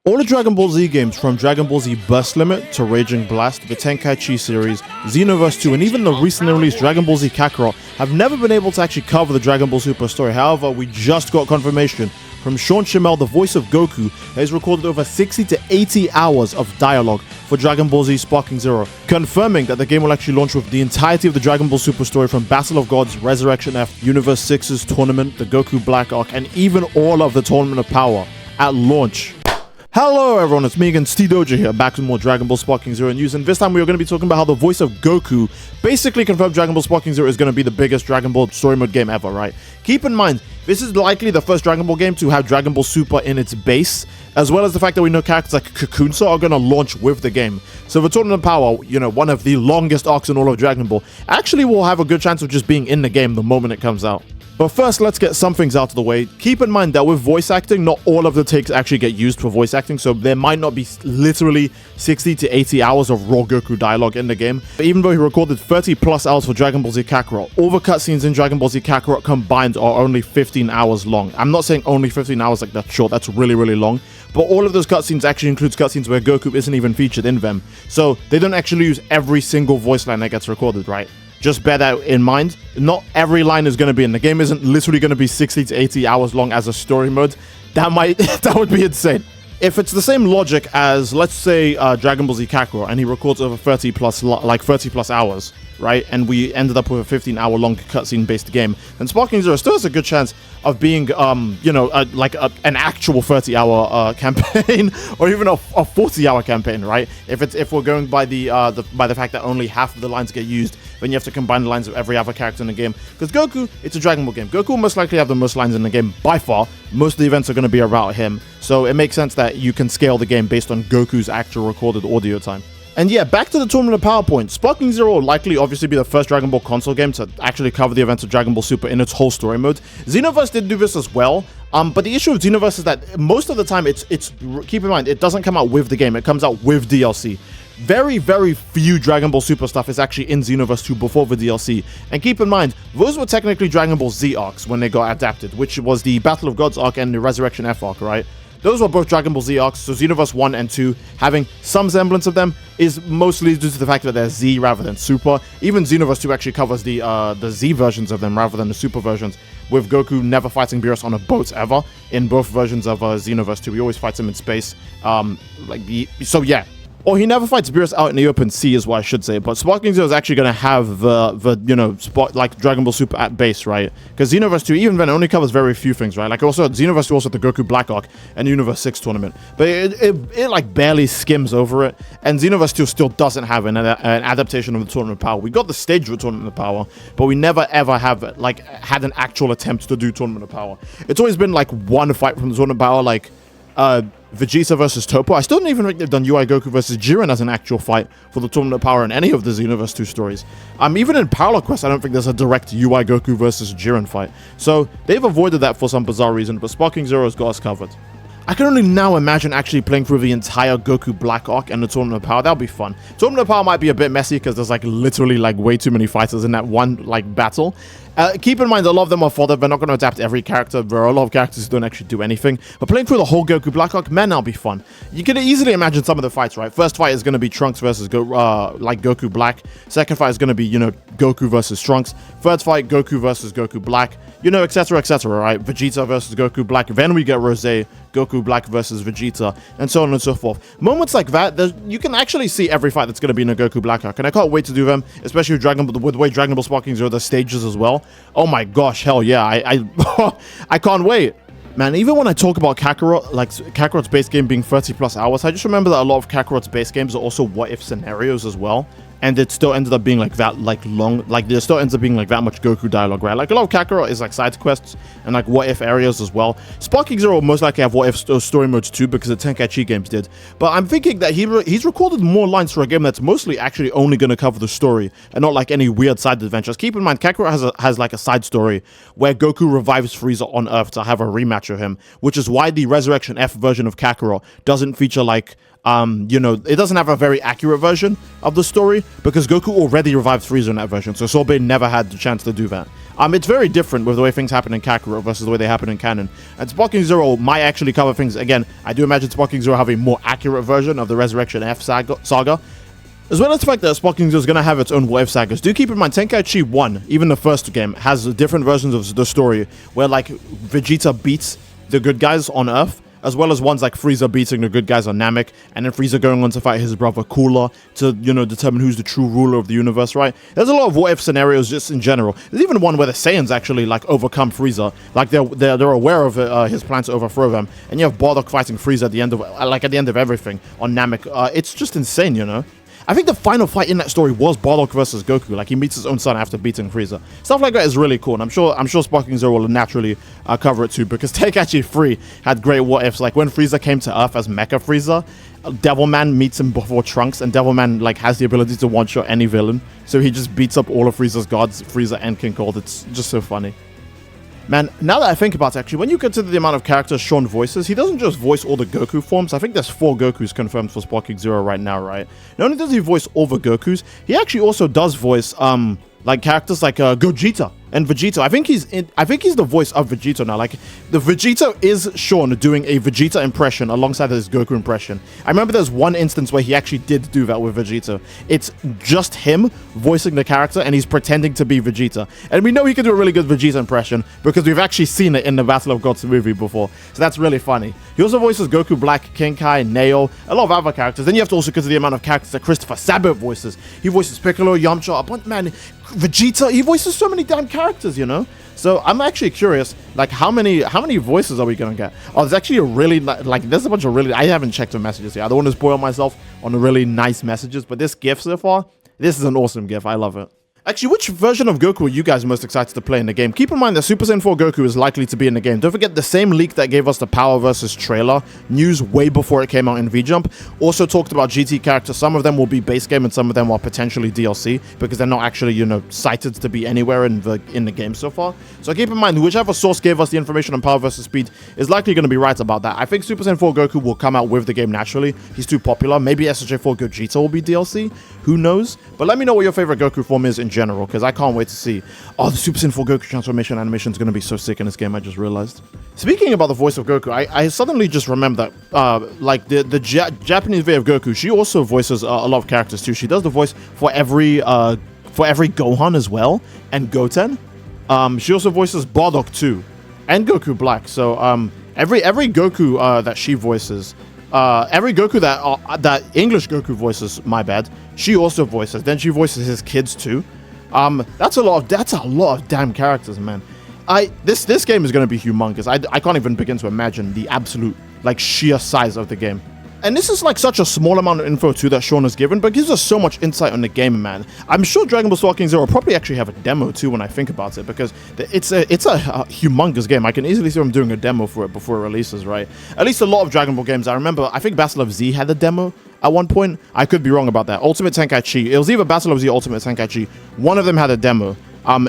All the Dragon Ball Z games, from Dragon Ball Z Burst Limit to Raging Blast, the Tenkaichi series, Xenoverse 2, and even the recently released Dragon Ball Z Kakarot have never been able to actually cover the Dragon Ball Super story. However, we just got confirmation from Schemmel, the voice of Goku, that has recorded over 60 to 80 hours of dialogue for Dragon Ball Z Sparking Zero, confirming that the game will actually launch with the entirety of the Dragon Ball Super story from Battle of Gods, Resurrection F, Universe 6's Tournament, the Goku Black Arc, and even all of the Tournament of Power at launch. Hello everyone, it's me again, Steedoj here, back with more Dragon Ball Sparking Zero news, and this time we are going to be talking about how the voice of Goku basically confirmed Dragon Ball Sparking Zero is going to be the biggest Dragon Ball story mode game ever, right? Keep in mind, this is likely the first Dragon Ball game to have Dragon Ball Super in its base, as well as the fact that we know characters like Kakunsa are going to launch with the game. So the Tournament of Power, you know, one of the longest arcs in all of Dragon Ball, actually will have a good chance of just being in the game the moment it comes out. But first, let's get some things out of the way. Keep in mind that with voice acting, not all of the takes actually get used for voice acting, so there might not be literally 60 to 80 hours of raw Goku dialogue in the game. But even though he recorded 30 plus hours for Dragon Ball Z Kakarot, all the cutscenes in Dragon Ball Z Kakarot combined are only 15 hours long. I'm not saying only 15 hours like that's short, that's really, really long. But all of those cutscenes actually includes cutscenes where Goku isn't even featured in them. So they don't actually use every single voice line that gets recorded, right? Just bear that in mind. Not every line is going to be in. The game isn't literally going to be 60 to 80 hours long as a story mode. That would be insane. If it's the same logic as, let's say, Dragon Ball Z Kakarot, and he records over 30 plus hours, right? And we ended up with a 15-hour long cutscene-based game, then Sparking Zero still has a good chance of being, an actual 30-hour campaign, or even a 40-hour campaign, right? If we're going by the fact that only half of the lines get used, then you have to combine the lines of every other character in the game. Because Goku, it's a Dragon Ball game. Goku will most likely have the most lines in the game by far. Most of the events are going to be about him, so it makes sense that you can scale the game based on Goku's actual recorded audio time. And yeah, back to the Tournament of PowerPoint. Sparking Zero will likely obviously be the first Dragon Ball console game to actually cover the events of Dragon Ball Super in its whole story mode. Xenoverse did do this as well, but the issue with Xenoverse is that most of the time keep in mind, it doesn't come out with the game, it comes out with DLC. Very, very few Dragon Ball Super stuff is actually in Xenoverse 2 before the DLC. And keep in mind, those were technically Dragon Ball Z arcs when they got adapted, which was the Battle of Gods arc and the Resurrection F arc, right? Those were both Dragon Ball Z arcs, so Xenoverse 1 and 2 having some semblance of them is mostly due to the fact that they're Z rather than Super. Even Xenoverse 2 actually covers the Z versions of them rather than the Super versions, with Goku never fighting Beerus on a boat ever in both versions of Xenoverse 2. He always fights him in space. So yeah. Or he never fights Beerus out in the open sea is what I should say, but Sparking Zero is actually going to have like Dragon Ball Super at base, right? Because Xenoverse 2, even then, only covers very few things, right? Like also, Xenoverse 2 also the Goku Black Arc and Universe 6 Tournament, but it like barely skims over it, and Xenoverse 2 still doesn't have an adaptation of the Tournament of Power. We got the stage of the Tournament of Power, but we never ever have had an actual attempt to do Tournament of Power. It's always been like one fight from the Tournament of Power, like Vegeta versus Toppo. I still don't even think they've done UI Goku versus Jiren as an actual fight for the Tournament of Power in any of the Xenoverse 2 stories. Even in Parallel Quest, I don't think there's a direct UI Goku versus Jiren fight. So they've avoided that for some bizarre reason, but Sparking Zero has got us covered. I can only now imagine actually playing through the entire Goku Black Arc and the Tournament of Power. That'll be fun. Tournament of Power might be a bit messy because there's literally way too many fighters in that one battle. Keep in mind, a lot of them are fodder. They're not going to adapt every character. There are a lot of characters who don't actually do anything. But playing through the whole Goku Black Arc, man, that'll be fun. You can easily imagine some of the fights, right? First fight is going to be Trunks versus Goku Black. Second fight is going to be, Goku versus Trunks. Third fight, Goku versus Goku Black. Etc., etc., right? Vegeta versus Goku Black. Then we get Rose, Goku Black versus Vegeta, and so on and so forth. Moments like that, you can actually see every fight that's going to be in a Goku Black Arc, and I can't wait to do them, especially with the way Dragon Ball Sparking Zero does stages as well. Oh my gosh, hell yeah, I can't wait. Man, even when I talk about Kakarot, Kakarot's base game being 30 plus hours, I just remember that a lot of Kakarot's base games are also what-if scenarios as well. And it still ended up being long, there still ends up being that much Goku dialogue, right? A lot of Kakarot is side quests and what-if areas as well. Sparking Zero will most likely have what-if story modes too, because the Tenkaichi games did. But I'm thinking that he's recorded more lines for a game that's mostly actually only going to cover the story and not any weird side adventures. Keep in mind, Kakarot has a side story where Goku revives Frieza on Earth to have a rematch of him, which is why the Resurrection F version of Kakarot doesn't feature it doesn't have a very accurate version of the story because Goku already revived Frieza in that version, so Sorbet never had the chance to do that. It's very different with the way things happen in Kakarot versus the way they happen in canon. And Sparking Zero might actually cover things. Again, I do imagine Sparking Zero have a more accurate version of the Resurrection F saga. As well as the fact that Sparking Zero is going to have its own what if sagas. Do keep in mind, Tenkaichi 1, even the first game, has different versions of the story where like Vegeta beats the good guys on Earth, as well as ones like Frieza beating the good guys on Namek, and then Frieza going on to fight his brother Cooler to, determine who's the true ruler of the universe, right? There's a lot of what-if scenarios just in general. There's even one where the Saiyans actually, like, overcome Frieza. Like, they're aware of his plan to overthrow them, and you have Bardock fighting Frieza at the end of everything on Namek. It's just insane, you know? I think the final fight in that story was Bardock versus Goku. Like, he meets his own son after beating Frieza. Stuff like that is really cool, and I'm sure Sparking Zero will naturally cover it too, because Tenkaichi 3 had great what-ifs. Like, when Frieza came to Earth as Mecha Frieza, Devilman meets him before Trunks, and Devilman, like, has the ability to one-shot any villain. So he just beats up all of Frieza's gods, Frieza and King Cold. It's just so funny. Man, now that I think about it, actually, when you consider the amount of characters Sean voices, he doesn't just voice all the Goku forms. I think there's 4 Gokus confirmed for Sparking Zero right now, right? Not only does he voice all the Gokus, he actually also does voice, like, characters like Gogeta and Vegeta. I think he's the voice of Vegeta now. Like, the Vegeta is Sean doing a Vegeta impression alongside his Goku impression. I remember there's one instance where he actually did do that with Vegeta. It's just him voicing the character, and he's pretending to be Vegeta. And we know he can do a really good Vegeta impression because we've actually seen it in the Battle of Gods movie before. So that's really funny. He also voices Goku Black, Kinkai, Neo, a lot of other characters. Then you have to also consider the amount of characters that Christopher Sabat voices. He voices Piccolo, Yamcha, a bunch, man, Vegeta. He voices so many damn characters, you know? So I'm actually curious, like, how many voices are we gonna get? Oh, there's actually a really, like, there's a bunch of really, I haven't checked the messages yet. I don't want to spoil myself on the really nice messages, but this GIF so far, this is an awesome GIF. I love it. Actually, which version of Goku are you guys most excited to play in the game? Keep in mind that Super Saiyan 4 Goku is likely to be in the game. Don't forget the same leak that gave us the Power vs. trailer news way before it came out in V-Jump also talked about GT characters. Some of them will be base game and some of them are potentially DLC because they're not actually, cited to be anywhere in the game so far. So keep in mind, whichever source gave us the information on Power vs. Speed is likely going to be right about that. I think Super Saiyan 4 Goku will come out with the game naturally. He's too popular. Maybe SSJ 4 Gogeta will be DLC. Who knows? But let me know what your favorite Goku form is in general, because I can't wait to see. Oh, the Super Saiyan 4 Goku transformation animation is going to be so sick in this game, I just realized. Speaking about the voice of Goku, I suddenly just remembered that, like, the Japanese way of Goku, she also voices a lot of characters too. She does the voice for every Gohan as well, and Goten. She also voices Bardock too, and Goku Black. So, every Goku that she voices, every Goku that English Goku voices, my bad, she also voices. Then she voices his kids too. That's a lot of damn characters, man. This game is going to be humongous. I can't even begin to imagine the absolute, like, sheer size of the game. And this is like such a small amount of info too that Sean has given, but gives us so much insight on the game, man. I'm sure Dragon Ball Sparking Zero will probably actually have a demo too when I think about it, because it's a humongous game. I can easily see them doing a demo for it before it releases, right? At least a lot of Dragon Ball games. I remember, I think Battle of Z had a demo at one point. I could be wrong about that. Ultimate Tenkaichi. It was either Battle of Z or Ultimate Tenkaichi. One of them had a demo.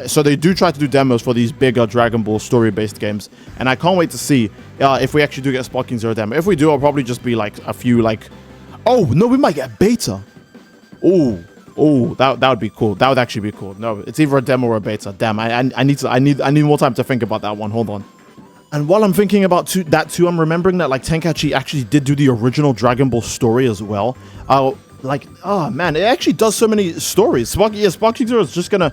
So they do try to do demos for these bigger Dragon Ball story-based games, and I can't wait to see if we actually do get a Sparking Zero demo. If we do, I'll probably just be like a few, like, oh no, we might get beta. Oh, that would be cool. That would actually be cool. No, it's either a demo or a beta. Damn, I need more time to think about that one. Hold on. And while I'm thinking about that too, I'm remembering that, like, Tenkaichi actually did do the original Dragon Ball story as well. Like, oh man, it actually does so many stories. Sparking Zero is just gonna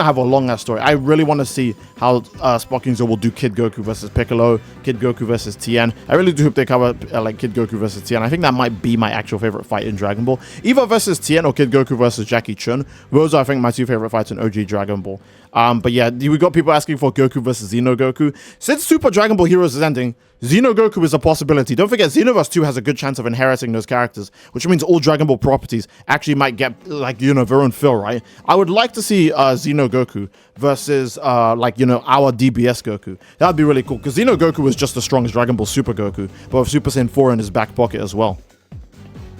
have a long ass story. I really want to see how Sparking Zero will do Kid Goku versus Piccolo, Kid Goku versus Tien. I really do hope they cover like Kid Goku versus Tien. I think that might be my actual favorite fight in Dragon Ball, either versus Tien or Kid Goku versus Jackie Chun. Those are, I think, my 2 favorite fights in OG Dragon Ball. But yeah, we got people asking for Goku versus Xeno Goku. Since Super Dragon Ball Heroes is ending, Xeno Goku is a possibility. Don't forget, Xenoverse 2 has a good chance of inheriting those characters, which means all Dragon Ball properties actually might get, like, their own fill, right? I would like to see Xeno Goku versus, our DBS Goku. That would be really cool, because Xeno Goku is just as strong as Dragon Ball Super Goku, but with Super Saiyan 4 in his back pocket as well.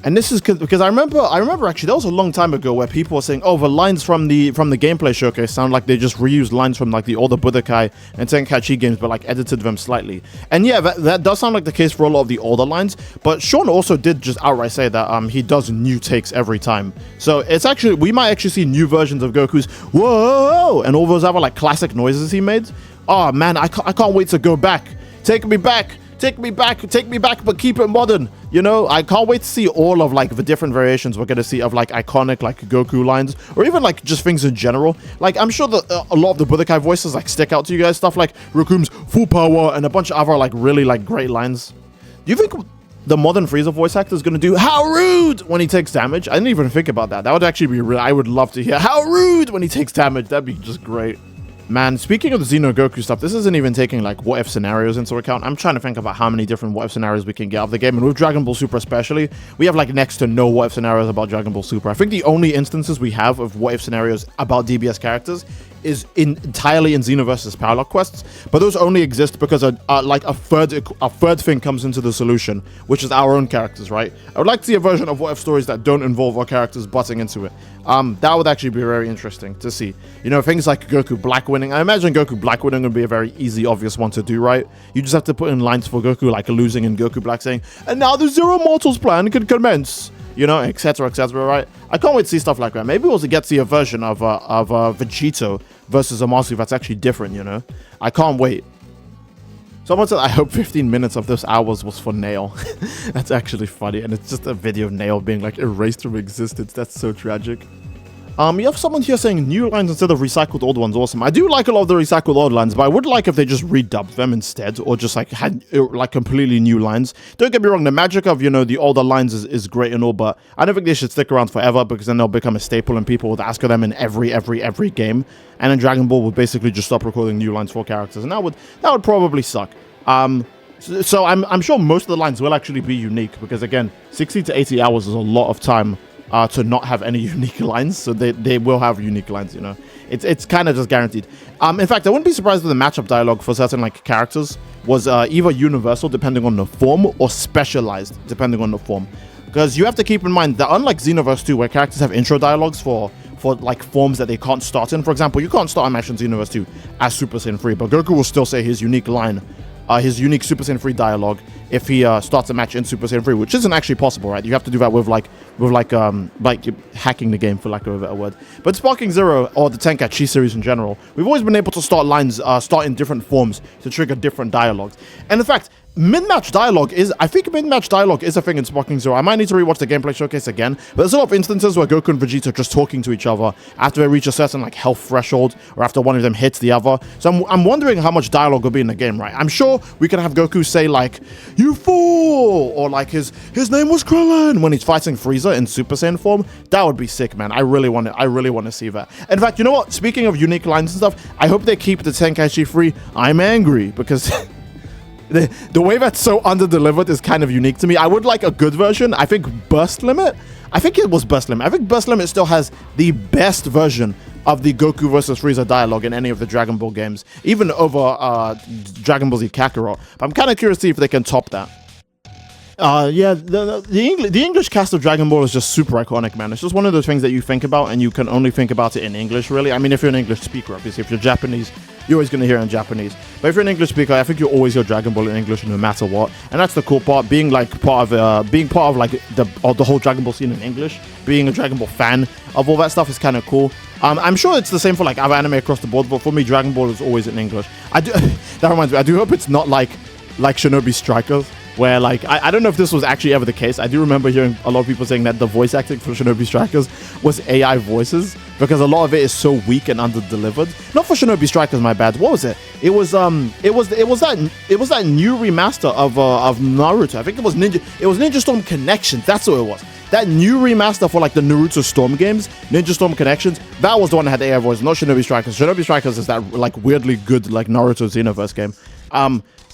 And this is because I remember actually that was a long time ago where people were saying, oh, the lines from the gameplay showcase sound like they just reused lines from like the older Budokai and Tenkaichi games, but like edited them slightly. And yeah, that does sound like the case for a lot of the older lines. But Sean also did just outright say that he does new takes every time. So it's actually, we might actually see new versions of Goku's whoa and all those other like classic noises he made. Oh man, I can't wait to go back. Take me back. Take me back, but keep it modern. You know, I can't wait to see all of like the different variations we're gonna see of like iconic like Goku lines, or even like just things in general. Like I'm sure that a lot of the Budokai voices like stick out to you guys. Stuff like Rakum's full power and a bunch of other like really like great lines. Do you think the modern Frieza voice actor is gonna do "How rude" when he takes damage? I didn't even think about that. That would actually be real. I would love to hear "How rude" when he takes damage. That'd be just great. Man, speaking of the Xeno Goku stuff, this isn't even taking like what if scenarios into account. I'm trying to think about how many different what if scenarios we can get out of the game, and with Dragon Ball Super especially, we have like next to no what if scenarios about Dragon Ball Super. I think the only instances we have of what if scenarios about DBS characters is entirely in Xenoverse's Parallel quests, but those only exist because like a third thing comes into the solution, which is our own characters, right? I would like to see a version of what if stories that don't involve our characters butting into it. That would actually be very interesting to see. You know, things like Goku Black winning. I imagine Goku Black winning would be a very easy, obvious one to do, right? You just have to put in lines for Goku like losing and Goku Black saying, "And now the Zero Mortals plan can commence." You know, etc., right? I can't wait to see stuff like that. Maybe we'll get to see a version of Vegito versus Zamasu that's actually different, you know? I can't wait. Someone said, I hope 15 minutes of those hours was for Nail. That's actually funny, and it's just a video of Nail being, like, erased from existence. That's so tragic. You have someone here saying new lines instead of recycled old ones. Awesome. I do like a lot of the recycled old lines, but I would like if they just redubbed them instead, or just like had like completely new lines. Don't get me wrong, the magic of, you know, the older lines is great and all, but I don't think they should stick around forever, because then they'll become a staple and people would ask for them in every game. And then Dragon Ball would basically just stop recording new lines for characters, and that would probably suck. So I'm sure most of the lines will actually be unique, because again, 60 to 80 hours is a lot of time to not have any unique lines, so they will have unique lines, you know. It's kind of just guaranteed. In fact, I wouldn't be surprised if the matchup dialogue for certain like characters was either universal depending on the form, or specialized depending on the form. Because you have to keep in mind that unlike Xenoverse 2, where characters have intro dialogues for like forms that they can't start in. For example, you can't start a match in Xenoverse 2 as Super Saiyan 3, but Goku will still say his unique line, his unique Super Saiyan 3 dialogue if he starts a match in Super Saiyan 3, which isn't actually possible, right? You have to do that with hacking the game, for lack of a better word. But Sparking Zero, or the Tenkaichi series in general, we've always been able to start lines start in different forms to trigger different dialogues. And in fact, mid-match dialogue is a thing in Sparking Zero. I might need to rewatch the gameplay showcase again, but there's a lot of instances where Goku and Vegeta are just talking to each other after they reach a certain like health threshold, or after one of them hits the other. So I'm wondering how much dialogue will be in the game, right? I'm sure we can have Goku say like, "You fool," or like his name was Krillin when he's fighting Frieza in Super Saiyan form. That would be sick, man. I really want to see that. In fact, you know what? Speaking of unique lines and stuff, I hope they keep the Tenkaichi 3 "I'm angry," because the way that's so under-delivered is kind of unique to me. I would like a good version. I think Burst Limit. I think Burst Limit still has the best version of the Goku versus Frieza dialogue in any of the Dragon Ball games, even over Dragon Ball Z Kakarot. But I'm kind of curious to see if they can top that. Yeah, the English cast of Dragon Ball is just super iconic, man. It's just one of those things that you think about, and you can only think about it in English, really. I mean, if you're an English speaker, obviously. If you're Japanese, you're always going to hear it in Japanese. But if you're an English speaker, I think you'll always hear Dragon Ball in English no matter what. And that's the cool part, being part of like the whole Dragon Ball scene in English. Being a Dragon Ball fan of all that stuff is kind of cool. I'm sure it's the same for like other anime across the board, but for me, Dragon Ball is always in English. That reminds me, I do hope it's not like Shinobi Strikers, where like I don't know if this was actually ever the case. I do remember hearing a lot of people saying that the voice acting for Shinobi Strikers was AI voices, because a lot of it is so weak and under-delivered. Not for Shinobi Strikers, my bad. What was it? It was that new remaster of Naruto. I think it was Ninja Storm Connections. That's what it was. That new remaster for like the Naruto Storm games, Ninja Storm Connections, that was the one that had AI voice, not Shinobi Strikers. Shinobi Strikers is that like weirdly good like Naruto Xenoverse game.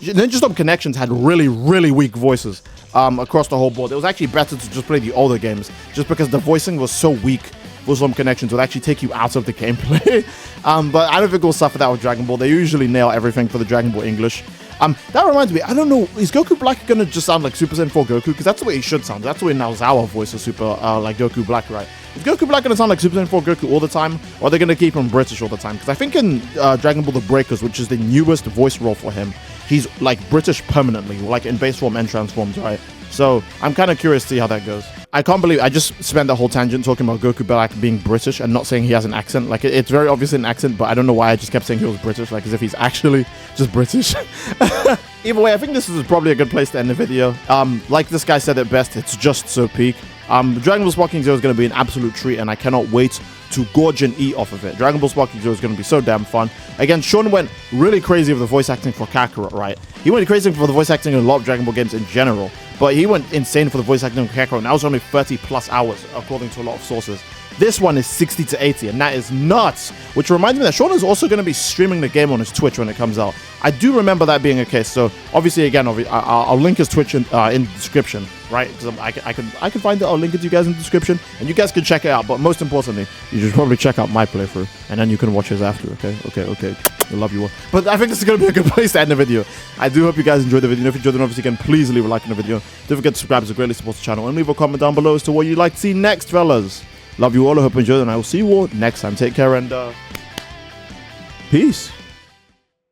Ninja Storm Connections had really, really weak voices across the whole board. It was actually better to just play the older games, just because the voicing was so weak. Storm Connections would actually take you out of the gameplay. But I don't think we'll suffer that with Dragon Ball. They usually nail everything for the Dragon Ball English. That reminds me, I don't know, is Goku Black gonna just sound like Super Saiyan 4 Goku? Because that's the way he should sound. That's the way Naozawa voices Super, like Goku Black, right? Is Goku Black gonna sound like Super Saiyan 4 Goku all the time? Or are they gonna keep him British all the time? Because I think in Dragon Ball The Breakers, which is the newest voice role for him, he's like British permanently, like in base form and transforms, right? So I'm kind of curious to see how that goes. I can't believe I just spent the whole tangent talking about Goku Black being British and not saying he has an accent. Like, it's very obviously an accent, but I don't know why I just kept saying he was British, like as if he's actually just British. Either way, I think this is probably a good place to end the video. Like this guy said it best, it's just so peak. Dragon Ball Sparking Zero is going to be an absolute treat, and I cannot wait to gorge and eat off of it. Dragon Ball Sparking Zero is going to be so damn fun. Again, Sean went really crazy with the voice acting for Kakarot, right? He went crazy for the voice acting in a lot of Dragon Ball games in general, but he went insane for the voice acting for Kakarot, and that was only 30 plus hours, according to a lot of sources. This one is 60 to 80, and that is nuts. Which reminds me that Sean is also going to be streaming the game on his Twitch when it comes out. I do remember that being a case. So obviously, again, I'll link his Twitch in the description, right? Because I can find it. I'll link it to you guys in the description, and you guys can check it out. But most importantly, you should probably check out my playthrough, and then you can watch his after. Okay. I love you all. But I think this is going to be a good place to end the video. I do hope you guys enjoyed the video. And if you enjoyed it, obviously, again, please leave a like on the video. Don't forget to subscribe, as it greatly supports the channel, and leave a comment down below as to what you'd like to see next, fellas. Love you all. I hope you enjoyed, and I will see you all next time. Take care and peace.